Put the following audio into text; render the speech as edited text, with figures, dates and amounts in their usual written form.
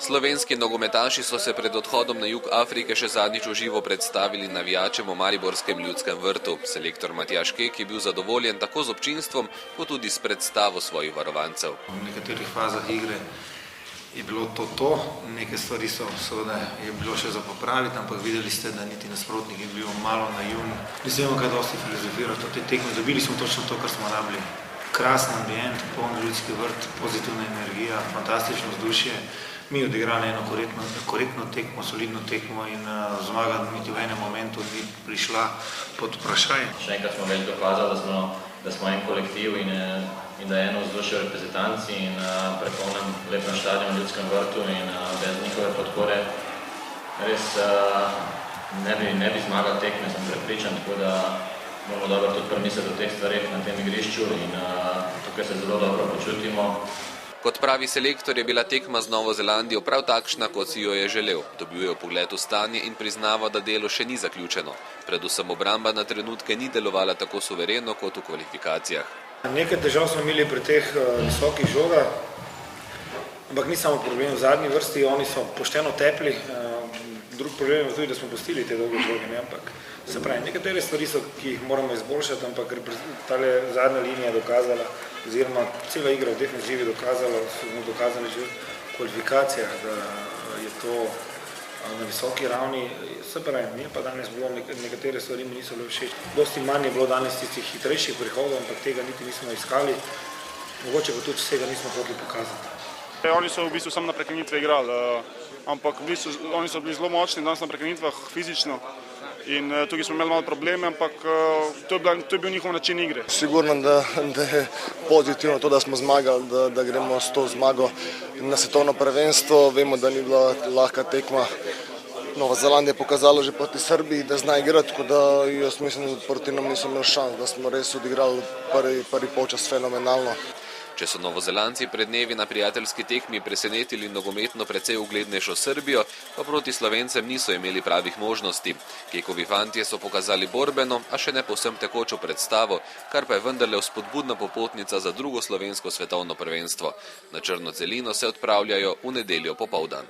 Slovenski nogometaši so se pred odhodom na jug Afrike še zadnjič v živo predstavili navijačem v mariborskem Ljudskem vrtu. Selektor Matjaž Kek je bil zadovoljen tako z občinstvom, kot tudi s predstavo svojih varovancev. V nekaterih fazah igre je bilo to. Neke stvari seveda je bilo še za popraviti, ampak videli ste, da niti nasprotnik je bil malo naivn. Ne smemo kaj dosti filozofirati o tej tekmi. Dobili smo točno to, kar smo rabili. Krasen ambient, poln Ljudski vrt, pozitivna energija, fantastično vzdušje. Mi odigrali eno korektno tekmo, solidno tekmo in zmaga niti v enem momentu ni prišla pod vprašaj. Še enkrat smo več dokazali, da smo en kolektiv in da je eno vzdušje v reprezentanci in prepolnem lepem štadionu v Ljudskem vrtu in bez njihove podpore res ne bi zmagali tekme, sem prepričan, tako da moramo dobro tudi premisliti o teh stvareh na tem igrišču in tukaj se zelo dobro počutimo. Kot pravi selektor, je bila tekma z Novo Zelandijo prav takšna, kot si jo je želel. Dobil je vpogled v stanje in priznava, da delo še ni zaključeno. Predvsem obramba na trenutke ni delovala tako suvereno kot v kvalifikacijah. Nekaj težav smo imeli pri teh visokih žogah, ampak ni samo problem v zadnji vrsti, oni so pošteno tepli. Drug problem je tudi, da smo pustili te dolge žoge, ampak se pravi, nekatere stvari so, ki jih moramo izboljšati, ampak tale zadnja linija je dokazala, oziroma cela igra v defenzivi dokazala, smo dokazali že v kvalifikacijah, da je to na visoki ravni. Se pravi, mi je pa danes bilo, nekatere stvari mi niso bile všeč. Dosti manj je bilo danes tistih hitrejših prihodov, ampak tega niti nismo iskali, mogoče pa tudi vsega nismo hoteli pokazati. Oni so v bistvu samo na prekinitve igrali, ampak v bistvu oni so bili zelo močni danes na prekinitvah fizično in tukaj smo imeli malo probleme, ampak to je bil njihov način igre. Sigurno, da je pozitivno to, da smo zmagali, da gremo s to zmago na svetovno prvenstvo. Vemo, da ni bila lahka tekma. Nova Zelandija je pokazala že proti Srbiji, da zna igrati, tako da jaz mislim, da proti nam nismo imeli šans, da smo res odigrali prvi polčas fenomenalno. Če so Novozelandci pred dnevi na prijateljski tekmi presenetili nogometno precej uglednejšo Srbijo, pa proti Slovencem niso imeli pravih možnosti. Kekovi fantje so pokazali borbeno, a še ne povsem tekočo predstavo, kar pa je vendarle vzpodbudna popotnica za drugo slovensko svetovno prvenstvo. Na črno celino se odpravljajo v nedeljo popoldan.